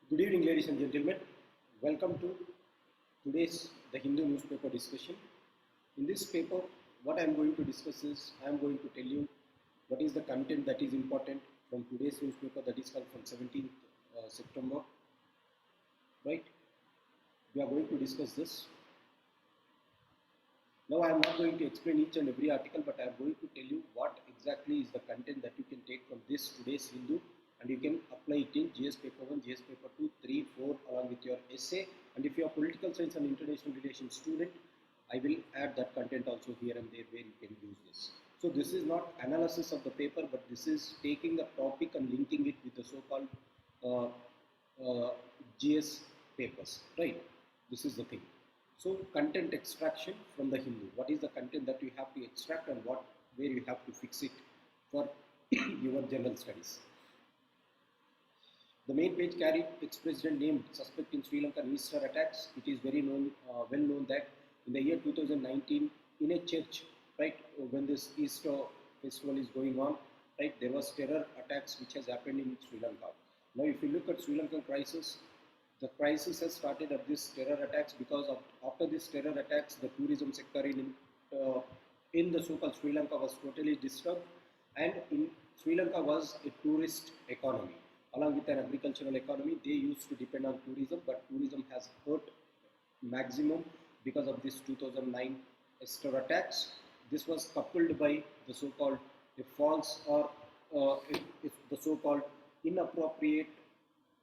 Good evening, ladies and gentlemen. Welcome to today's The Hindu newspaper discussion. In this paper, what I am going to discuss is I am going to tell you what is the content that is important from today's newspaper, that is called from 17th September. Right? We are going to discuss this. Now, I am not going to explain each and every article, but I am going to tell you what exactly is the content that you can take from this today's Hindu, and you can apply it in GS paper 1, GS paper 2, 3, 4 along with your essay. And if you are political science and international relations student, I will add that content also here and there where you can use this. So this is not analysis of the paper, but this is taking the topic and linking it with the so-called GS papers, right? This is the thing. So content extraction from the Hindu. What is the content that you have to extract and where you have to fix it for your general studies. The main page carried ex-president named suspect in Sri Lankan Easter attacks. It is very known, well known that in the year 2019, in a church, right, when this Easter festival is going on, right, there was terror attacks which has happened in Sri Lanka. Now, if you look at Sri Lankan crisis, the crisis has started at this terror attacks because after this terror attacks, the tourism sector in the so-called Sri Lanka was totally disturbed, and in Sri Lanka was a tourist economy. Along with an agricultural economy, they used to depend on tourism, but tourism has hurt maximum because of this 2009 Easter attacks. This was coupled by the so-called false or the so-called inappropriate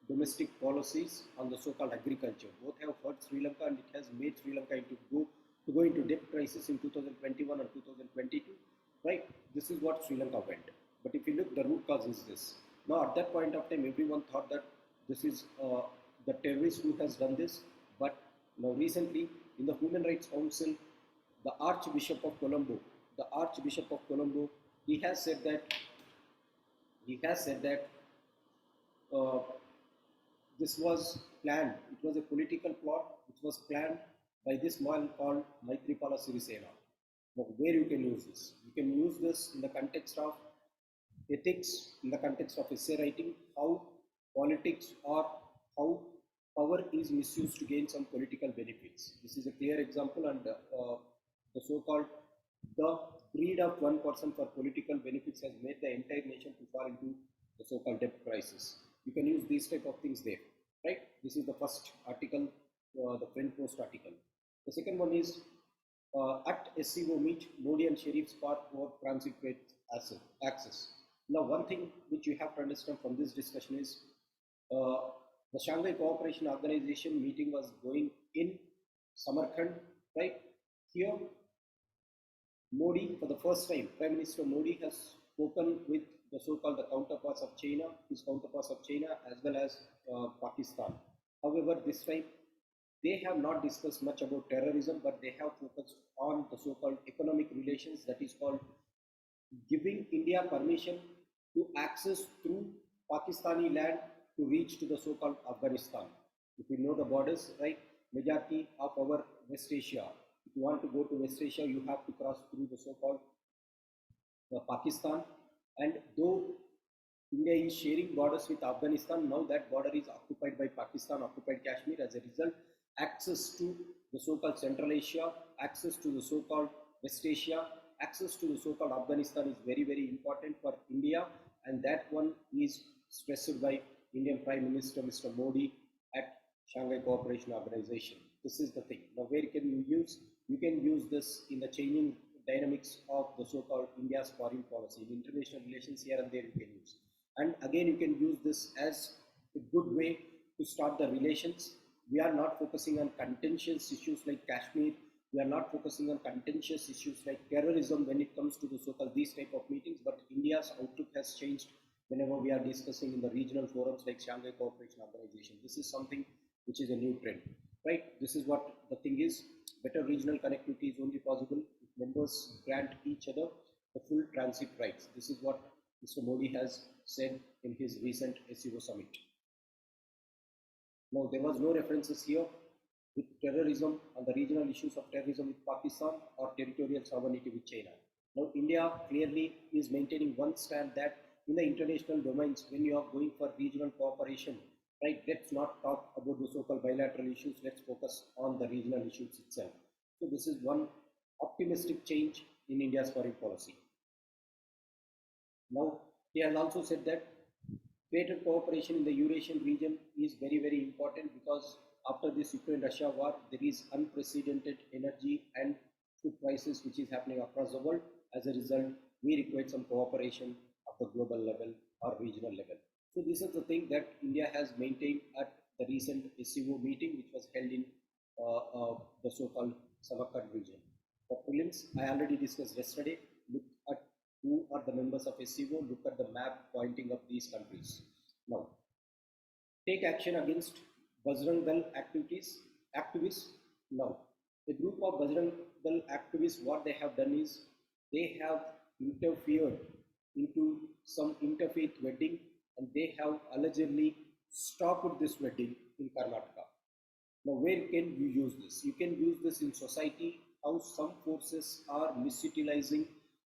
domestic policies on the so-called agriculture. Both have hurt Sri Lanka, and it has made Sri Lanka to go into debt crisis in 2021 and 2022. Right? This is what Sri Lanka went. But if you look, the root cause is this. Now, at that point of time, everyone thought that this is the terrorist who has done this. But now, recently, in the Human Rights Council, the Archbishop of Colombo, he has said that this was planned. It was a political plot which was planned by this man called Maithripala Sirisena. Now, where you can use this? You can use this in the context of ethics, in the context of essay writing, how politics or how power is misused to gain some political benefits. This is a clear example, and the so-called the greed of one person for political benefits has made the entire nation to fall into the so-called debt crisis. You can use these type of things there, right? This is the first article, the front post article. The second one is at SCO meet, Modi and Sharif spark over transit rate access. Now, one thing which you have to understand from this discussion is the Shanghai Cooperation Organization meeting was going in Samarkand, right? Here, Modi, for the first time, Prime Minister Modi has spoken with the so-called counterparts of China, as well as Pakistan. However, this time, they have not discussed much about terrorism, but they have focused on the so-called economic relations, that is called giving India permission to access through Pakistani land to reach to the so-called Afghanistan. If you know the borders, right, majority of our West Asia, if you want to go to West Asia, you have to cross through the so-called Pakistan. And though India is sharing borders with Afghanistan, now that border is occupied by Pakistan, occupied Kashmir. As a result, access to the so-called Central Asia, access to the so-called West Asia, access to the so-called Afghanistan is very, very important for India, and that one is stressed by Indian Prime Minister Mr. Modi at Shanghai Cooperation Organization. This is the thing. Now, where can you use? You can use this in the changing dynamics of the so-called India's foreign policy. In international relations, here and there you can use. And again, you can use this as a good way to start the relations. We are not focusing on contentious issues like Kashmir. We are not focusing on contentious issues like terrorism when it comes to the so-called these type of meetings, but India's outlook has changed whenever we are discussing in the regional forums like Shanghai Cooperation Organization. This is something which is a new trend, right? This is what the thing is. Better regional connectivity is only possible if members grant each other the full transit rights. This is what Mr. Modi has said in his recent SCO summit. Now, there was no references here with terrorism and the regional issues of terrorism with Pakistan or territorial sovereignty with China. Now, India clearly is maintaining one stand that in the international domains, when you are going for regional cooperation, right? Let's not talk about the so-called bilateral issues. Let's focus on the regional issues itself. So this is one optimistic change in India's foreign policy. Now, he has also said that greater cooperation in the Eurasian region is very, very important, because after this Ukraine-Russia war, there is unprecedented energy and food crisis which is happening across the world. As a result, we require some cooperation at the global level or regional level. So this is the thing that India has maintained at the recent SCO meeting, which was held in the so-called Samarkand region. For prelims, I already discussed yesterday. Look at who are the members of SCO, look at the map pointing up these countries. Now, take action against Bajrang Dal activists. Now, a group of Bajrang Dal activists, what they have done is, they have interfered into some interfaith wedding, and they have allegedly stopped this wedding in Karnataka. Now, where can you use this? You can use this in society, how some forces are misutilizing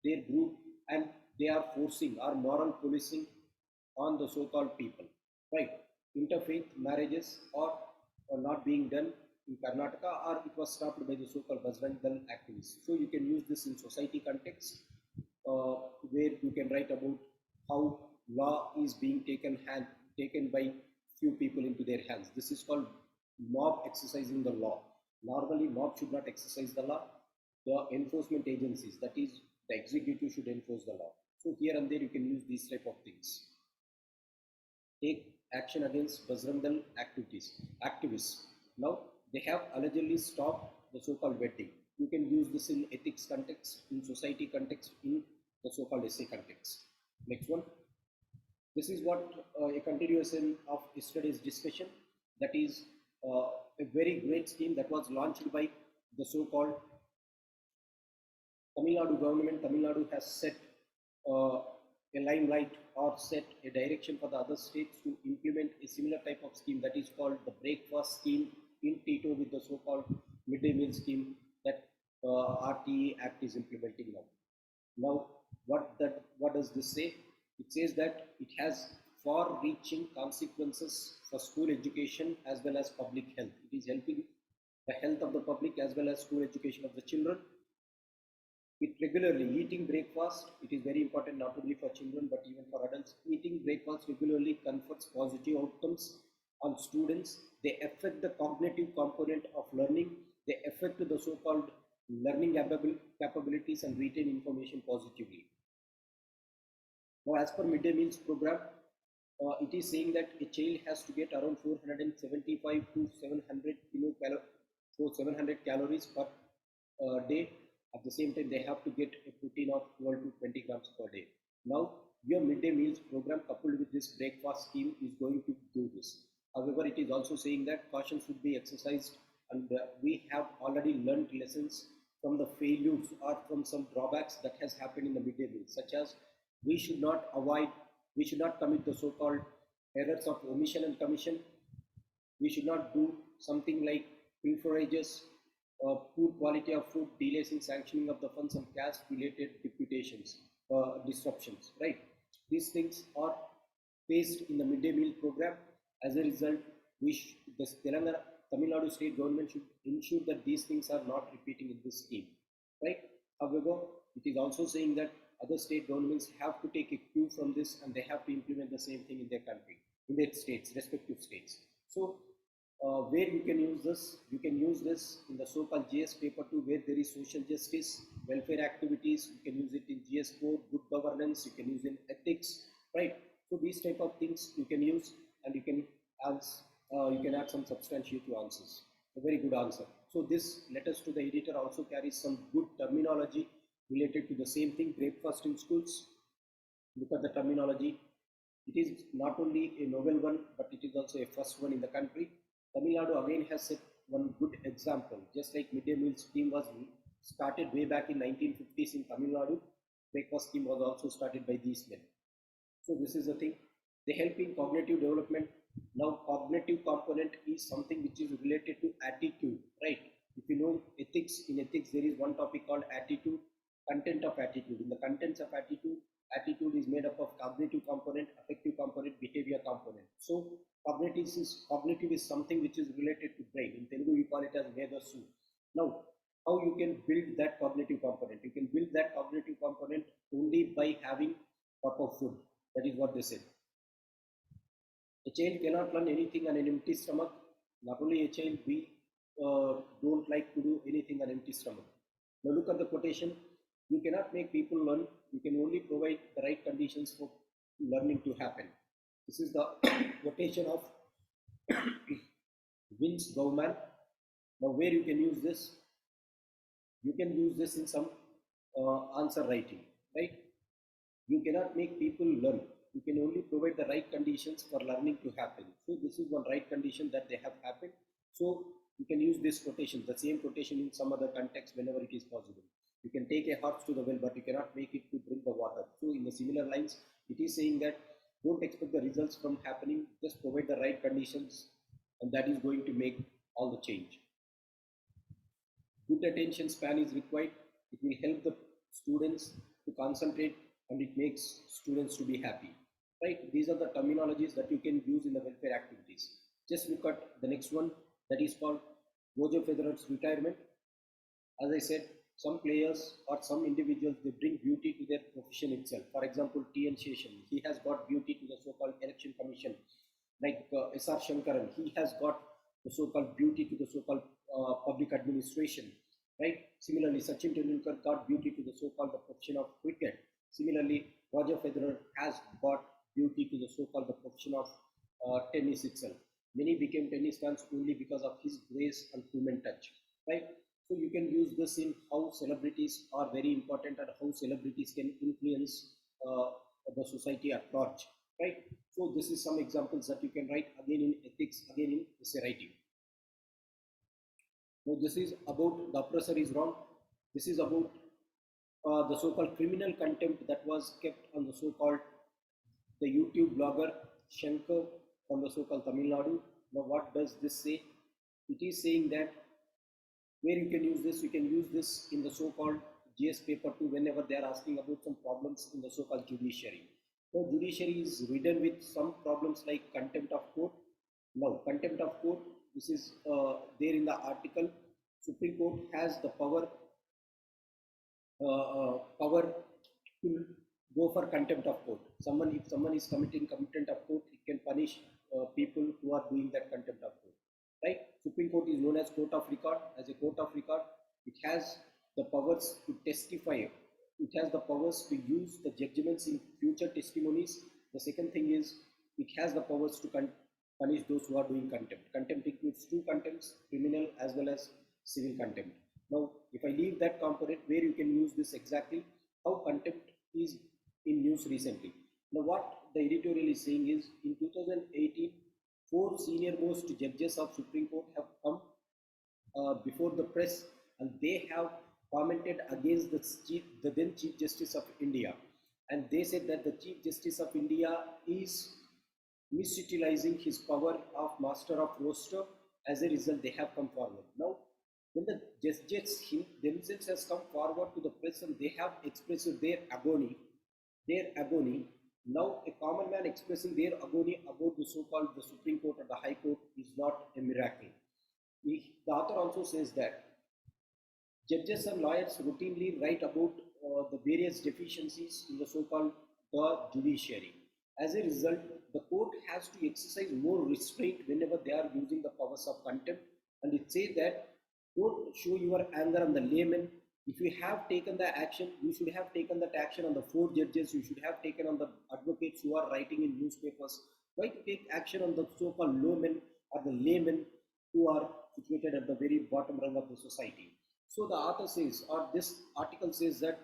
their group and they are forcing or moral policing on the so-called people, right? Interfaith marriages are not being done in Karnataka, or it was stopped by the so-called Bajrang Dal activists. So you can use this in society context, where you can write about how law is being taken by few people into their hands. This is called mob exercising the law. Normally, mob should not exercise the law. The enforcement agencies, that is, the executive, should enforce the law. So here and there, you can use these type of things. Take action against Bajrang Dal activists. Now, they have allegedly stopped the so-called wedding. You can use this in ethics context, in society context, in the so-called essay context. Next one. This is what a continuation of yesterday's discussion. That is a very great scheme that was launched by the so-called Tamil Nadu government. Tamil Nadu has set a limelight or set a direction for the other states to implement a similar type of scheme, that is called the breakfast scheme in Tito, with the so-called midday meal scheme that RTE Act is implementing now. Now, what does this say? It says that it has far-reaching consequences for school education as well as public health. It is helping the health of the public as well as school education of the children. With regularly eating breakfast, it is very important not only for children but even for adults. Eating breakfast regularly confers positive outcomes on students. They affect the cognitive component of learning. They affect the so-called learning capabilities and retain information positively. Now, as per midday meals program, it is saying that a child has to get around 475 to 700 calories per day. At the same time, they have to get a protein of 12 to 20 grams per day. Now, your midday meals program coupled with this breakfast scheme is going to do this. However, it is also saying that caution should be exercised, and we have already learned lessons from the failures or from some drawbacks that has happened in the midday meal, such as we should not commit the so-called errors of omission and commission. We should not do something like pilferages, poor quality of food, delays in sanctioning of the funds, and caste-related disruptions, right? These things are faced in the midday meal program. As a result, the Tamil Nadu state government should ensure that these things are not repeating in this scheme, right? However, it is also saying that other state governments have to take a cue from this, and they have to implement the same thing in their country, in their states, respective states. So, where you can use this? You can use this in the so-called GS paper 2, where there is social justice, welfare activities. You can use it in GS 4, good governance. You can use in ethics, right? So these type of things you can use, and you can add some substantiative answers. A very good answer. So this letters to the editor also carries some good terminology related to the same thing, breakfast in schools. Look at the terminology. It is not only a novel one, but it is also a first one in the country. Tamil Nadu again has set one good example. Just like midday meal scheme was started way back in 1950s in Tamil Nadu, breakfast scheme was also started by these men. So this is the thing. They help in cognitive development. Now, cognitive component is something which is related to attitude, right? If you know ethics, in ethics there is one topic called attitude, content of attitude. In the contents of attitude is made up of cognitive component, affective component, behavior component. So Cognitive is something which is related to brain. In Telugu, we call it as Medasu. Now, how you can build that cognitive component? You can build that cognitive component only by having proper food. That is what they said. A child cannot learn anything on an empty stomach. Not only a child, we don't like to do anything on empty stomach. Now look at the quotation. You cannot make people learn. You can only provide the right conditions for learning to happen. This is the quotation of Vince Bauman. Now where you can use this? You can use this in some answer writing, right? You cannot make people learn. You can only provide the right conditions for learning to happen. So this is one right condition that they have happened. So you can use this quotation, the same quotation in some other context whenever it is possible. You can take a horse to the well, but you cannot make it to drink the water. So in the similar lines, it is saying that don't expect the results from happening, just provide the right conditions, and that is going to make all the change. Good attention span is required. It will help the students to concentrate, and it makes students to be happy, right? These are the terminologies that you can use in the welfare activities. Just look at the next one, that is called Roger Federer's retirement. As I said, some players or some individuals, they bring beauty to their profession itself. For example, T.N. Sheshan, he has got beauty to the so-called election commission. Like S.R. Shankaran, he has got the so-called beauty to the so-called public administration, right? Similarly, Sachin Tendulkar got beauty to the so-called the profession of cricket. Similarly, Roger Federer has got beauty to the so-called the profession of tennis itself. Many became tennis fans only because of his grace and human touch, right? So you can use this in how celebrities are very important and how celebrities can influence the society at large, right? So this is some examples that you can write again in ethics, again in essay writing. Now this is about the oppressor is wrong. This is about the so-called criminal contempt that was kept on the so-called the YouTube blogger Shankar from the so-called Tamil Nadu. Now what does this say? It is saying that where you can use this, you can use this in the so-called GS paper 2 whenever they are asking about some problems in the so-called judiciary. Now judiciary is ridden with some problems like contempt of court. Now contempt of court, this is there in the article. Supreme Court has the power to go for contempt of court. If someone is committing contempt of court, it can punish people who are doing that contempt of court, right? Supreme Court is known as court of record. As a court of record, it has the powers to testify. It has the powers to use the judgments in future testimonies. The second thing is it has the powers to punish those who are doing contempt. Contempt includes two contempts, criminal as well as civil contempt. Now, if I leave that component, where you can use this exactly, how contempt is in news recently. Now, what the editorial is saying is, in 2018, 4 senior most judges of Supreme Court have come before the press, and they have commented against the then Chief Justice of India. And they said that the Chief Justice of India is misutilizing his power of Master of Roaster. As a result, they have come forward. Now, when the judges themselves has come forward to the press and they have expressed their agony, now a common man expressing their agony about the so-called the Supreme Court or the High Court is not a miracle. The author also says that judges and lawyers routinely write about the various deficiencies in the so-called the judiciary. As a result, the court has to exercise more restraint whenever they are using the powers of contempt, and it says that don't show your anger on the layman. If you have taken the action, you should have taken that action on the 4 judges. You should have taken on the advocates who are writing in newspapers. Why to take action on the so-called lowmen or the laymen who are situated at the very bottom rung of the society? So the author says, or this article says that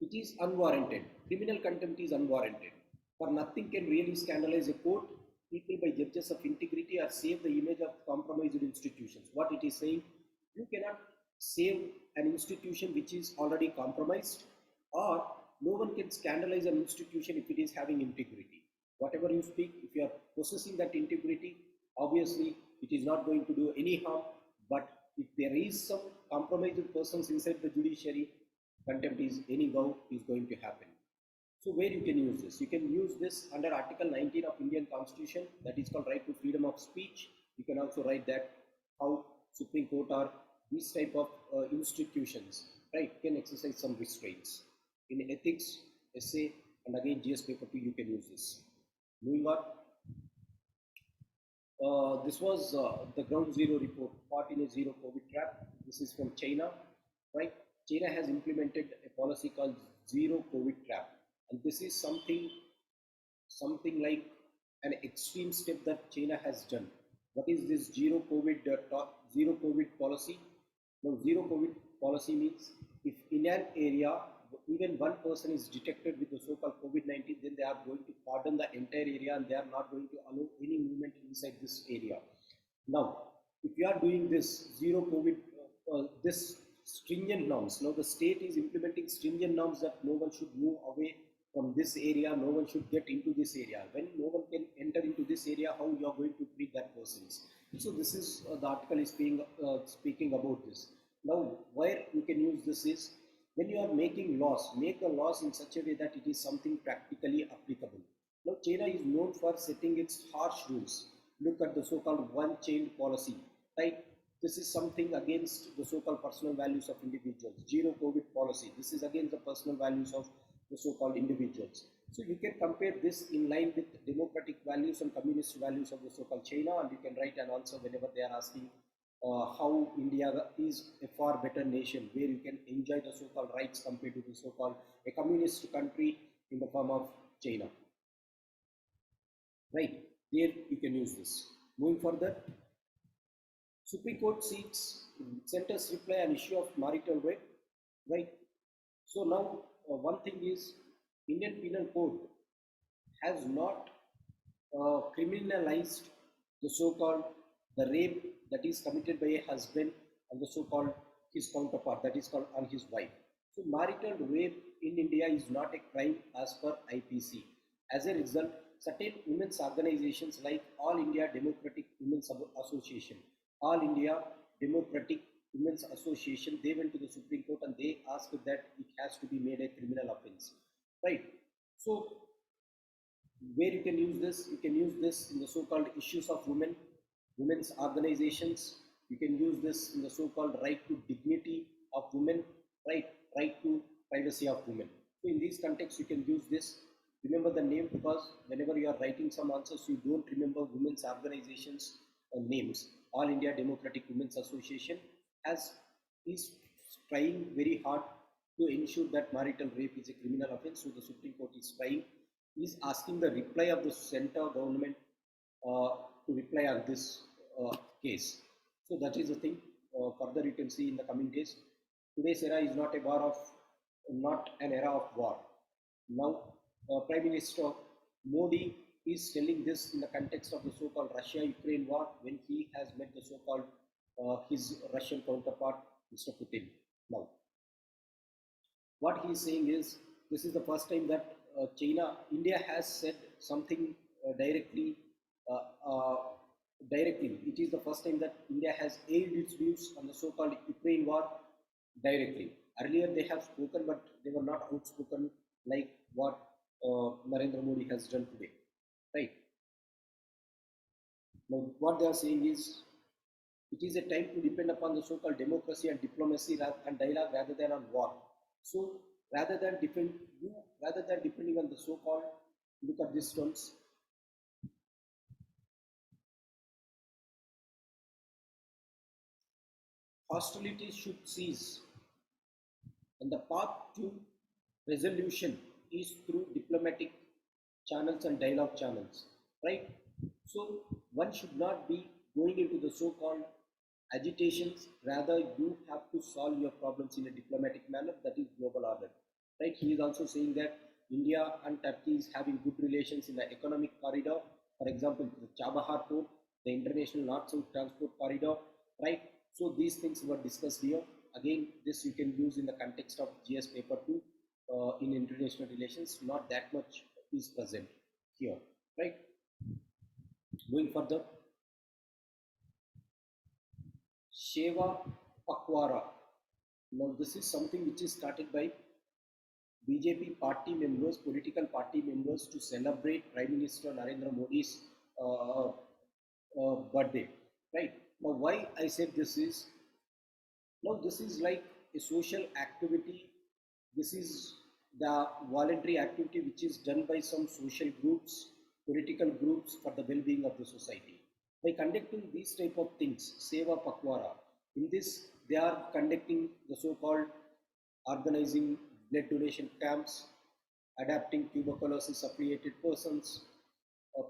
it is unwarranted. Criminal contempt is unwarranted. For nothing can really scandalize a court, people by judges of integrity or save the image of compromised institutions. What it is saying, you cannot save an institution which is already compromised, or no one can scandalize an institution if it is having integrity. Whatever you speak, if you are possessing that integrity, obviously it is not going to do any harm. But if there is some compromised persons inside the judiciary, contempt is anyhow is going to happen. So where you can use this? You can use this under Article 19 of Indian Constitution, that is called right to freedom of speech. You can also write that how Supreme Court or these type of institutions, right, can exercise some restraints. In ethics, essay, and again GS paper 2, you can use this. Moving on. This was the ground zero report, caught in a zero COVID trap. This is from China, right? China has implemented a policy called zero COVID trap, and this is something like an extreme step that China has done. What is this zero COVID policy? Now, zero COVID policy means if in an area even one person is detected with the so-called COVID-19, then they are going to cordon the entire area and they are not going to allow any movement inside this area. Now, if you are doing this zero COVID, this stringent norms, now the state is implementing stringent norms that no one should move away from this area, no one should get into this area. When no one can enter into this area, how you are going to treat that persons? So this is the article is speaking about this. Now, where you can use this is when you are making laws, make the laws in such a way that it is something practically applicable. Now, China is known for setting its harsh rules. Look at the so-called one-child policy, right? This is something against the so-called personal values of individuals. Zero COVID policy. This is against the personal values of the so-called individuals. So you can compare this in line with democratic values and communist values of the so-called China, and you can write an answer whenever they are asking how India is a far better nation where you can enjoy the so-called rights compared to the so-called a communist country in the form of China. Right, there you can use this. Moving further, Supreme Court centers reply on issue of marital rape, right? So now one thing is Indian Penal Code has not criminalized the so-called the rape that is committed by a husband and the so-called his counterpart, that is called on his wife. So marital rape in India is not a crime as per IPC. As a result, certain women's organizations like All India Democratic Women's Association, All India Democratic Women's Association, they went to the Supreme Court and they asked that it has to be made a criminal offense, right? So where you can use this? You can use this in the so-called issues of women's organizations. You can use this in the so-called right to dignity of women, right to privacy of women. So in these contexts, you can use this. Remember the name, because whenever you are writing some answers, you don't remember women's organizations names. All India Democratic Women's Association is trying very hard to ensure that marital rape is a criminal offense. So the Supreme Court is asking the reply of the center government to reply on this case. So that is the thing. Further you can see in the coming days. Today's era is not an era of war. Now Prime Minister Modi is telling this in the context of the so-called Russia-Ukraine war, when he has met the so-called his Russian counterpart, Mr. Putin. Now, what he is saying is, this is the first time that India has said something directly. It is the first time that India has aired its views on the so-called Ukraine war directly. Earlier they have spoken, but they were not outspoken like what Narendra Modi has done today, right? Now, what they are saying is, it is a time to depend upon the so-called democracy and diplomacy and dialogue rather than on war. So, rather than depending on the so-called, look at these terms. Hostilities should cease, and the path to resolution is through diplomatic channels and dialogue channels, right? So one should not be going into the so-called agitations. Rather, you have to solve your problems in a diplomatic manner. That is global order, right? He is also saying that India and Turkey is having good relations in the economic corridor. For example, the Chabahar port, the international north-south transport corridor, right? So these things were discussed here. Again, this you can use in the context of GS paper 2 in international relations. Not that much is present here, right? Going further, Seva Pakwara. Now this is something which is started by BJP party members, political party members, to celebrate Prime Minister Narendra Modi's birthday, right? Now, why I said this is, now this is like a social activity. This is the voluntary activity which is done by some social groups, political groups, for the well-being of the society. By conducting these type of things, Seva Pakwara, in this they are conducting the so-called organizing blood donation camps, adapting tuberculosis affiliated persons,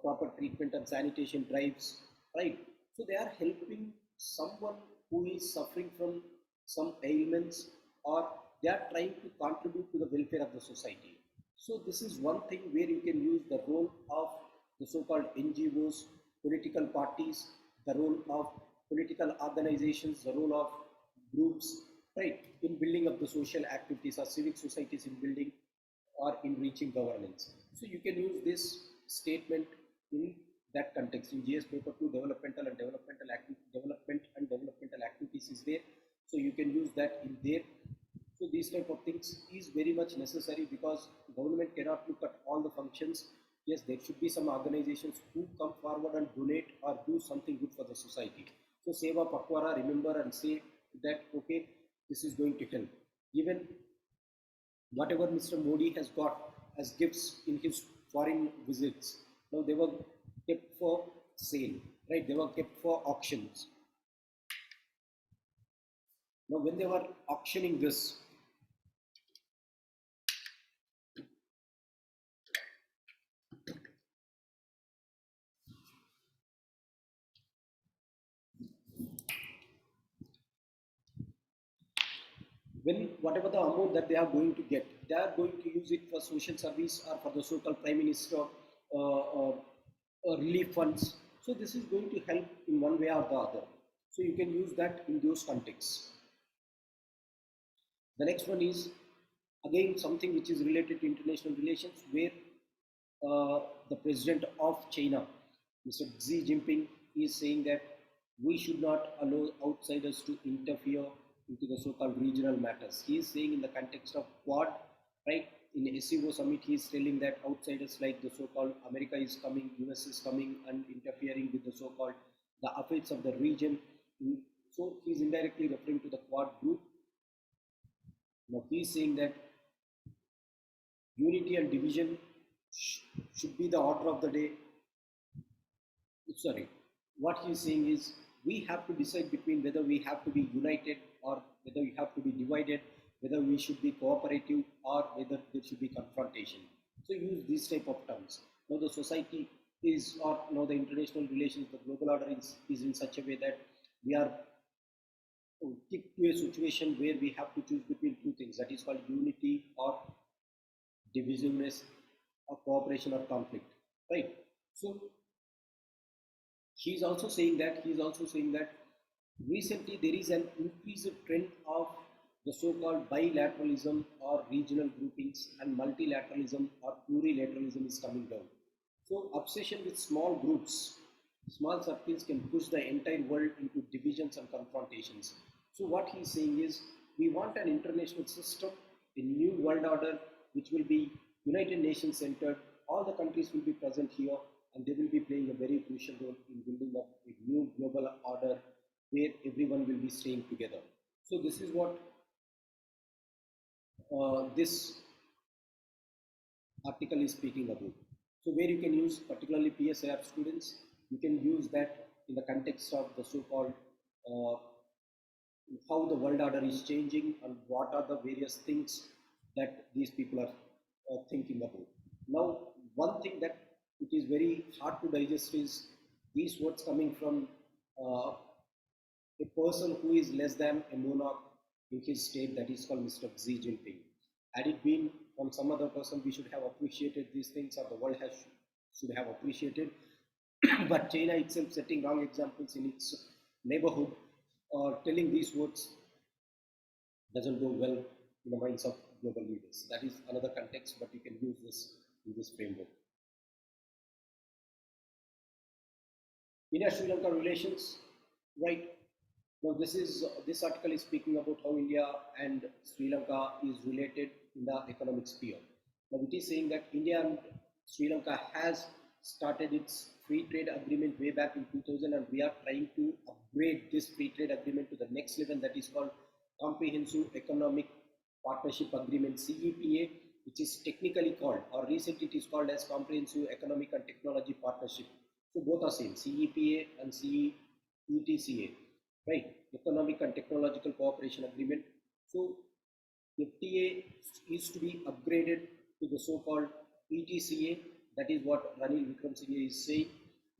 proper treatment and sanitation drives, right? So they are helping someone who is suffering from some ailments, or they are trying to contribute to the welfare of the society. So this is one thing where you can use the role of the so-called NGOs, political parties, the role of political organizations, the role of groups, right, in building up the social activities or civic societies in building or in reaching governance. So you can use this statement in that context. In GS paper 2, development and developmental activities is there. So you can use that in there. So these type of things is very much necessary, because government cannot look at all the functions. Yes, there should be some organizations who come forward and donate or do something good for the society. So Seva Pakwara, remember and say that, okay, this is going to help. Even whatever Mr. Modi has got as gifts in his foreign visits, now they were kept for sale, right? They were kept for auctions. Now when they were auctioning this, when whatever the amount that they are going to get, they are going to use it for social service or for the so-called Prime Minister relief funds. So this is going to help in one way or the other. So you can use that in those contexts. The next one is again something which is related to international relations, where the president of China, Mr. Xi Jinping, is saying that we should not allow outsiders to interfere into the so-called regional matters. He is saying in the context of Quad, right? In the SEO summit, he is telling that outsiders like the so-called America is coming, US is coming and interfering with the so-called the affairs of the region. So he is indirectly referring to the Quad group. Now he is saying that unity and division should be the order of the day. Sorry, what he is saying is we have to decide between whether we have to be united or whether we have to be divided, whether we should be cooperative or whether there should be confrontation. So use these type of terms. Now the society is, or now the international relations, the global order is in such a way that we are kicked to a situation where we have to choose between two things, that is called unity or divisiveness, or cooperation or conflict, right? So he is also saying that recently there is an increased trend of the so-called bilateralism or regional groupings, and multilateralism or plurilateralism is coming down. So obsession with small groups, small circles can push the entire world into divisions and confrontations. So what he is saying is we want an international system, a new world order which will be United Nations centered. All the countries will be present here and they will be playing a very crucial role in building up a new global order where everyone will be staying together. So this is what this article is speaking about. So where you can use particularly PSIR students, you can use that in the context of the so-called how the world order is changing and what are the various things that these people are thinking about. Now, one thing that it is very hard to digest is these words coming from a person who is less than a monarch in his state, that is called Mr. Xi Jinping. Had it been from some other person, we should have appreciated these things, or the world should have appreciated. But China itself setting wrong examples in its neighborhood, or telling these words doesn't go well in the minds of global leaders. That is another context, but you can use this in this framework. India-Sri Lanka relations, right? Now this article is speaking about how India and Sri Lanka is related in the economic sphere. Now it is saying that India and Sri Lanka has started its free trade agreement way back in 2000, and we are trying to upgrade this free trade agreement to the next level, that is called Comprehensive Economic Partnership Agreement, CEPA, which is technically called, or recently it is called as Comprehensive Economic and Technology Partnership. So both are same, CEPA and ETCA, right? Economic and Technological Cooperation Agreement. So FTA is to be upgraded to the so-called ETCA. That is what Ranil Wickremesinghe is saying.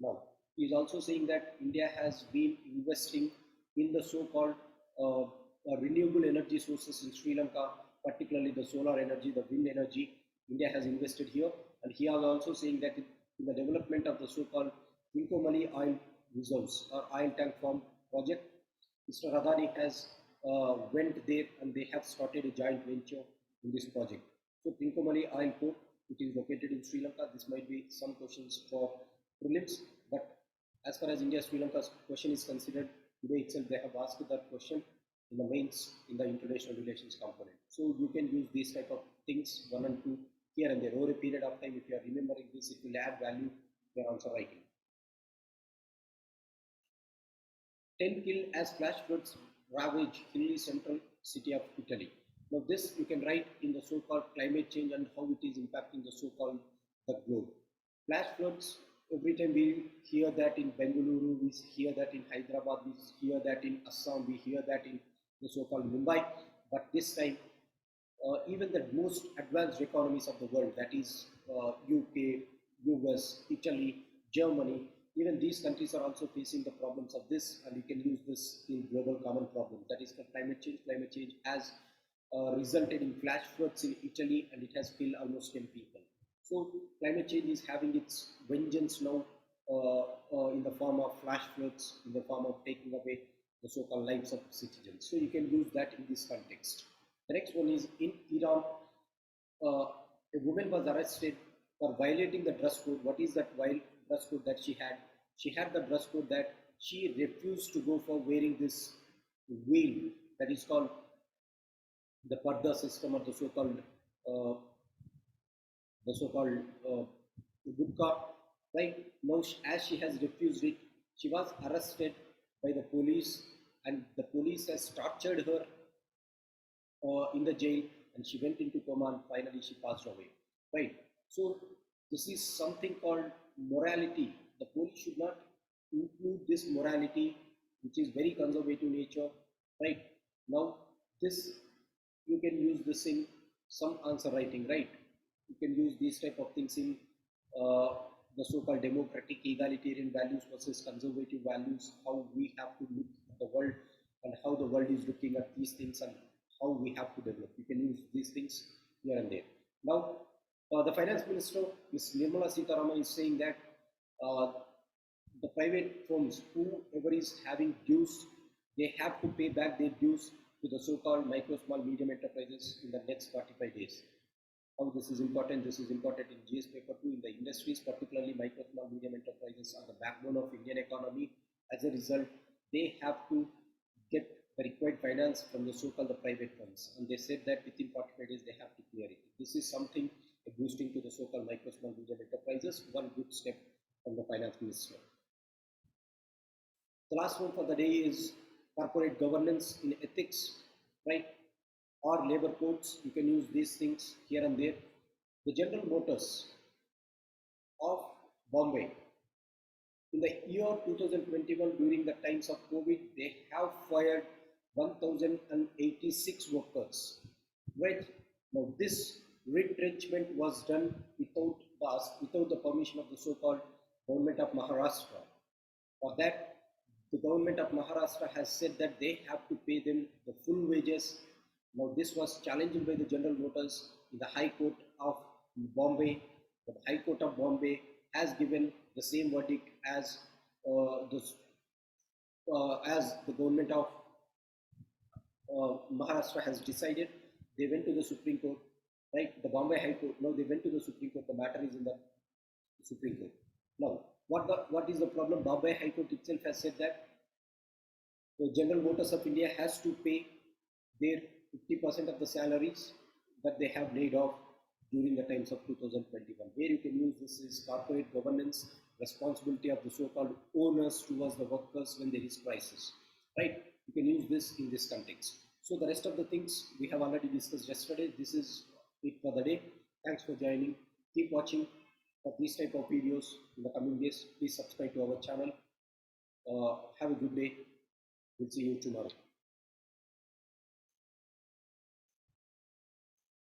Now, he is also saying that India has been investing in the so-called renewable energy sources in Sri Lanka, particularly the solar energy, the wind energy. India has invested here, and he is also saying that in the development of the so-called Trincomalee oil reserves or oil tank farm project, Mr. Adani has went there and they have started a joint venture in this project. So Trincomalee oil port, it is located in Sri Lanka. This might be some questions for prelims, but as far as India-Sri Lanka's question is considered, today itself they have asked that question in the mains in the international relations component. So you can use these type of things, 1 and 2, here and there over a period of time. If you are remembering this, it will add value to your answer writing. 10 killed as flash floods ravage hilly central city of Italy. Now this you can write in the so-called climate change and how it is impacting the so-called the globe. Flash floods, every time we hear that in Bengaluru, we hear that in Hyderabad, we hear that in Assam, we hear that in the so-called Mumbai, but this time even the most advanced economies of the world, that is UK, US, Italy, Germany, even these countries are also facing the problems of this, and you can use this in global common problem, that is climate change. Climate change has resulted in flash floods in Italy, and it has killed almost 10 people. So climate change is having its vengeance now in the form of flash floods, in the form of taking away the so-called lives of citizens. So you can use that in this context. The next one is in Iran, a woman was arrested for violating the dress code. What is that dress code that she had? She had the dress code that she refused to go for wearing this veil, that is called the parda system, or the so-called burqa, right? Now, as she has refused it, she was arrested by the police, and the police has tortured her in the jail, and she went into coma, and finally she passed away, right? So this is something called morality. The police should not include this morality, which is very conservative nature, right? Now this, you can use this in some answer writing, right? You can use these type of things in the so-called democratic egalitarian values versus conservative values, how we have to look at the world and how the world is looking at these things and how we have to develop. You can use these things here and there. Now, the finance minister, Ms. Nirmala Sitharaman, is saying that the private firms, whoever is having dues, they have to pay back their dues to the so-called micro, small, medium enterprises in the next 45 days. How this is important? This is important in GS paper 2. In the industries, particularly micro, small, medium enterprises are the backbone of Indian economy. As a result, they have to get the required finance from the so-called the private firms, and they said that within 45 days they have to clear it. This is something boosting to the so-called micro, small, medium enterprises. One good step from the finance minister. The last one for the day is corporate governance in ethics, right? Or labor codes. You can use these things here and there. The General Motors of Bombay, in the year 2021, during the times of COVID, they have fired 1,086 workers, right? Now this retrenchment was done without the permission of the so-called government of Maharashtra. For that, the government of Maharashtra has said that they have to pay them the full wages. Now this was challenged by the General Motors in the High Court of Bombay. The High Court of Bombay has given the same verdict as the government of Maharashtra has decided. They went to the Supreme Court, right? The Bombay High Court. Now they went to the Supreme Court. The matter is in the Supreme Court. Now, what is the problem? Bombay High Court itself has said that the General Motors of India has to pay their 50% of the salaries that they have laid off during the times of 2021. Where you can use this is corporate governance, responsibility of the so-called owners towards the workers when there is crisis, right? You can use this in this context. So the rest of the things we have already discussed yesterday. This is it for the day. Thanks for joining. Keep watching for these type of videos in the coming days. Please subscribe to our channel. Have a good day. We'll see you tomorrow.